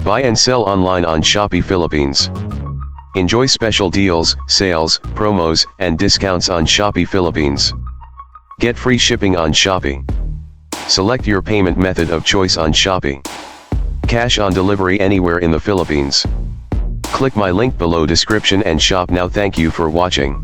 Buy and sell online on Shopee Philippines. Enjoy special deals, sales, promos, and discounts on Shopee Philippines. Get free shipping on Shopee. Select your payment method of choice on Shopee. Cash on delivery anywhere in the Philippines. Click my link below description and shop now. Thank you for watching.